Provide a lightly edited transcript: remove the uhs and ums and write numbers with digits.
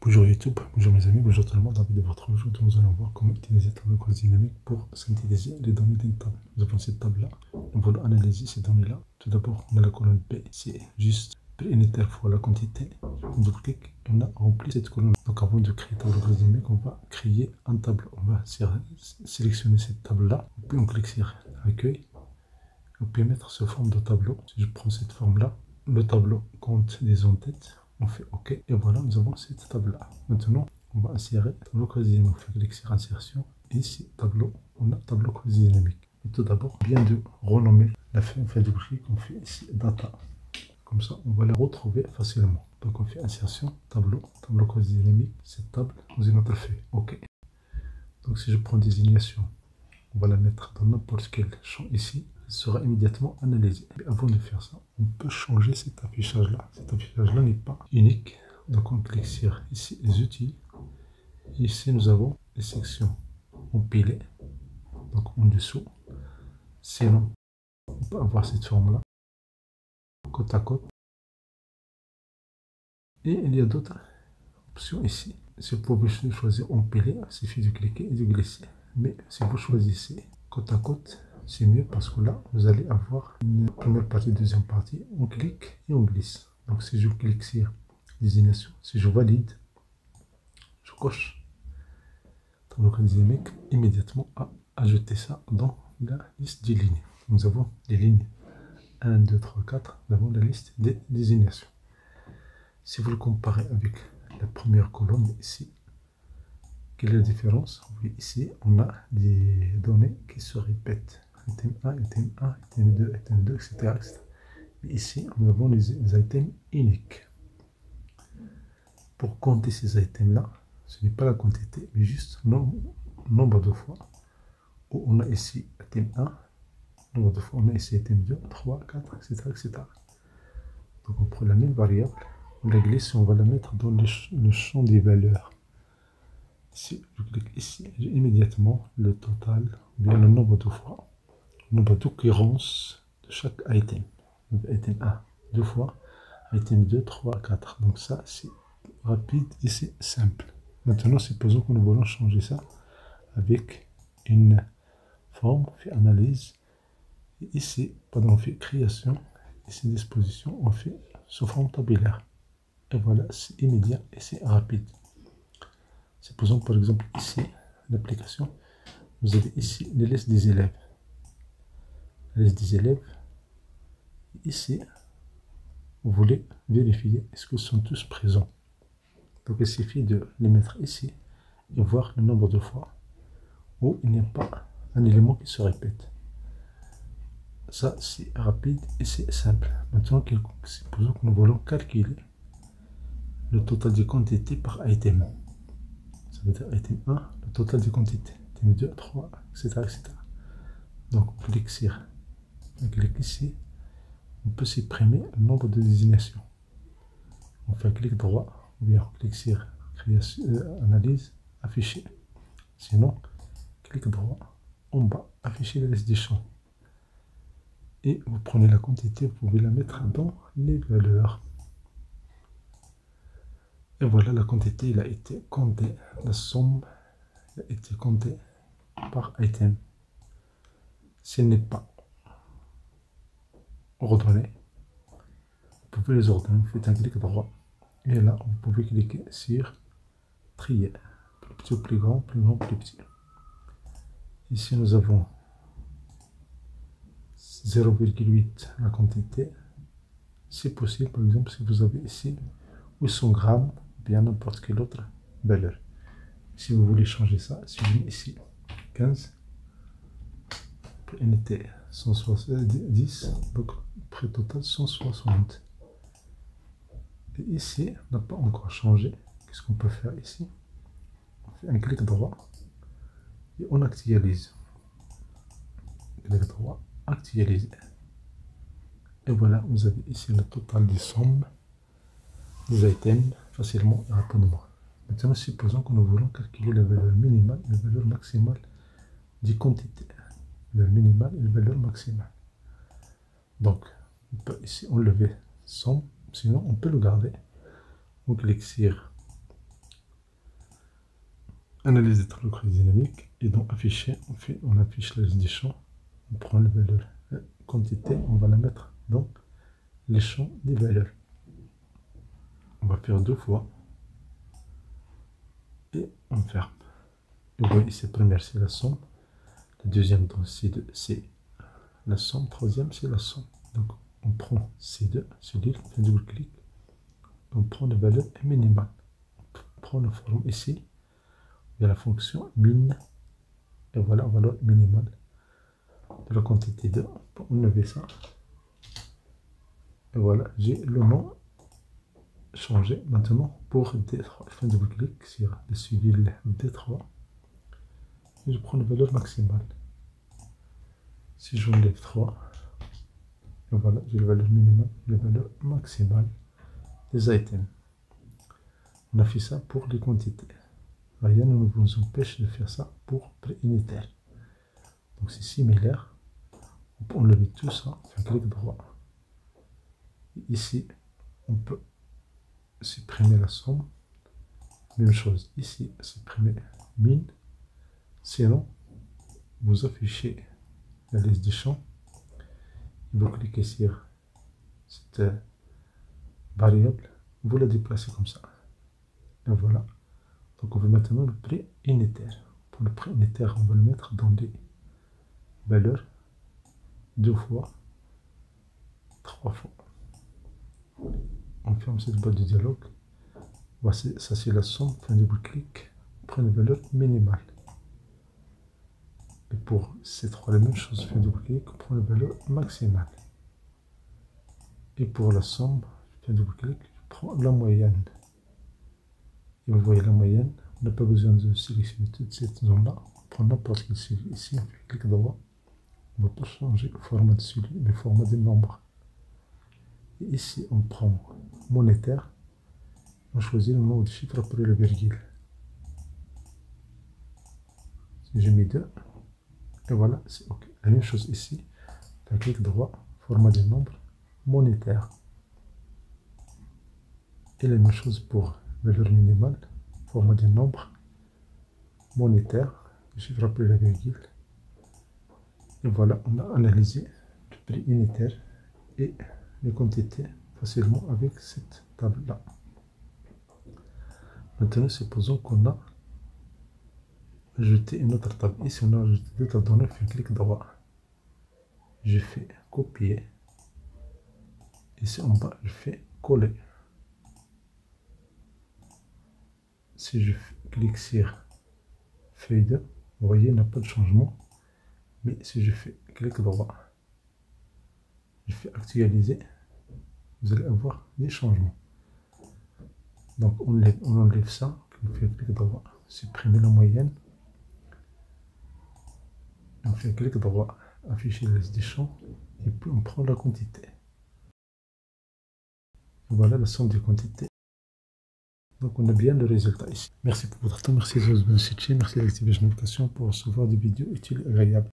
Bonjour YouTube, bonjour mes amis, bonjour tout le monde. Dans la vidéo de votre jour, nous allons voir comment utiliser Tableau Cross Dynamique pour synthétiser les données d'une table. Nous avons cette table-là, nous voulons analyser ces données-là. Tout d'abord, on a la colonne P, c'est juste P unitaire fois la quantité. On double-clique et on a rempli cette colonne. Donc avant de créer Tableau Cross Dynamique, on va créer un tableau. On va sélectionner cette table-là, puis on clique sur Accueil. On peut mettre sous forme de tableau. Si je prends cette forme-là, le tableau compte des en-têtes. On fait OK et voilà, nous avons cette table-là. Maintenant, on va insérer Tableau Cross Dynamique. On fait clic sur Insertion. Et ici, tableau, on a Tableau Cross Dynamique. Et tout d'abord, bien de renommer la fin. On fait du clic, on fait ici Data. Comme ça, on va la retrouver facilement. Donc, on fait Insertion, Tableau Cross Dynamique. Cette table dans une autre feuille. OK. Donc, si je prends désignation, on va la mettre dans n'importe quel champ ici. Sera immédiatement analysé. Mais avant de faire ça, on peut changer cet affichage-là. Cet affichage-là n'est pas unique. Donc on clique sur ici les outils. Et ici nous avons les sections empilées. Donc en dessous. Sinon, on peut avoir cette forme-là. Côte à côte. Et il y a d'autres options ici. Si vous pouvez choisir empilé, il suffit de cliquer et de glisser. Mais si vous choisissez côte à côte, c'est mieux parce que là, vous allez avoir une première partie, deuxième partie. On clique et on glisse. Donc, si je clique sur désignation, si je valide, je coche Tableau Cross Dynamique immédiatement à ajouter ça dans la liste des lignes. Nous avons les lignes 1, 2, 3, 4. Nous avons la liste des désignations. Si vous le comparez avec la première colonne ici, quelle est la différence? Oui, ici, on a des données qui se répètent. Item 1, item 1, item 2, item 2, etc. Mais ici, nous avons les items uniques. Pour compter ces items-là, ce n'est pas la quantité, mais juste nombre de fois. Où on a ici item 1, nombre de fois, on a ici item 2, 3, 4, etc. Donc on prend la même variable, on la glisse et on va la mettre dans le champ des valeurs. Si je clique ici, j'ai immédiatement le total, bien le nombre de fois, le nombre d'occurrences de chaque item. Donc item 1, 2 fois, item 2, 3, 4. Donc ça, c'est rapide et c'est simple. Maintenant, supposons que nous voulons changer ça avec une forme, on fait analyse. Et ici, pendant on fait création, ici disposition, on fait sous forme tabulaire. Et voilà, c'est immédiat et c'est rapide. Supposons par exemple ici, l'application, vous avez ici les listes des élèves. La liste des élèves. Ici, vous voulez vérifier est-ce qu'ils sont tous présents. Donc il suffit de les mettre ici et voir le nombre de fois où il n'y a pas un élément qui se répète. Ça, c'est rapide et c'est simple. Maintenant, supposons que nous voulons calculer le total des quantités par item. Ça veut dire item 1, le total des quantités. Item 2, 3, etc. Donc, on clique sur, on clique ici. On peut supprimer le nombre de désignations. On fait un clic droit, ou bien on clique sur création, analyse, afficher. Sinon, clic droit, en bas, afficher la liste des champs. Et vous prenez la quantité, vous pouvez la mettre dans les valeurs. Et voilà, la quantité elle a été comptée, la somme a été comptée par item. Si elle n'est pas ordonnée, vous pouvez les ordonner, vous faites un clic droit. Et là, vous pouvez cliquer sur trier. Plus petit ou plus grand, plus grand, plus petit. Ici, nous avons 0,8 la quantité. C'est possible, par exemple, si vous avez ici 800 grammes, bien n'importe quelle autre valeur. Si vous voulez changer ça, si je mets ici 15, unité 170, donc prix total 160. Et ici, on n'a pas encore changé. Qu'est-ce qu'on peut faire ici? On fait un clic droit et on actualise. Clic droit, actualiser. Et voilà, vous avez ici le total des sommes des items facilement et rapidement. Maintenant, supposons que nous voulons calculer la valeur minimale et la valeur maximale des quantités. La valeur minimale et la valeur maximale. Donc, on peut ici enlever somme, sinon on peut le garder. On clique sur Analyse des tableaux dynamiques. Et donc afficher, on affiche la liste des champs. On prend la valeur quantité, on va la mettre dans les champs des valeurs. On va faire 2 fois. Et on ferme. Et vous voyez, cette première c'est la somme. La deuxième dans C2 c'est la somme. Troisième c'est la somme. Donc on prend C2, celui on fait double clic. On prend la valeur minimale. On prend la forme ici. Il y a la fonction min. Et voilà la valeur minimale de la quantité 2. Pour enlever ça. Et voilà, j'ai le nom changé maintenant pour D3. Je fais un double clic sur le suivi D3. Et je prends la valeur maximale. Si j'enlève 3, et voilà, j'ai la valeur minimale, la valeur maximale des items. On a fait ça pour les quantités. Rien ne nous empêche de faire ça pour pré-unitaire. Donc c'est similaire. On peut enlever tout ça, faire clic droit. Ici, on peut supprimer la somme. Même chose ici, supprimer min. Sinon, vous affichez la liste des champs. Vous cliquez sur cette variable, vous la déplacez comme ça. Et voilà. Donc on veut maintenant le prix unitaire. Pour le prix unitaire, on va le mettre dans les valeurs 2 fois, 3 fois. On ferme cette boîte de dialogue. Voici, ça c'est la somme, fin double clic, on prend une valeur minimale. Et pour ces trois, la même chose, fin double clic, on prend la valeur maximale. Et pour la somme, fin double clic, je prends la moyenne. Et vous voyez la moyenne, on n'a pas besoin de sélectionner toute cette zone-là. On prend n'importe quel suivi ici, on fait clic droit. On ne va pas changer le format de suivi, mais le format des nombres. Et ici, on prend monétaire. On choisit le nombre de chiffres après la virgule. J'ai mis 2. Et voilà, c'est OK. La même chose ici. Un clic droit, format des nombres, monétaire. Et la même chose pour valeur minimale, format des nombres, monétaire, chiffre après la virgule. Et voilà, on a analysé le prix unitaire et les quantités facilement avec cette table-là. Maintenant, supposons qu'on a ajouté une autre table. Ici, on a ajouté d'autres données, je fais clic droit. Je fais copier. Ici en bas, je fais coller. Si je clique sur feuille 2, vous voyez, il n'y a pas de changement. Mais si je fais clic droit, je fais actualiser, vous allez avoir des changements. Donc on enlève ça, on fait clic droit, supprimer la moyenne. On fait clic droit, afficher la liste des champs, et puis on prend la quantité. Voilà la somme des quantités. Donc on a bien le résultat ici. Merci pour votre temps, merci de vous abonner à cette chaîne, merci d'activer les notifications pour recevoir des vidéos utiles et agréables.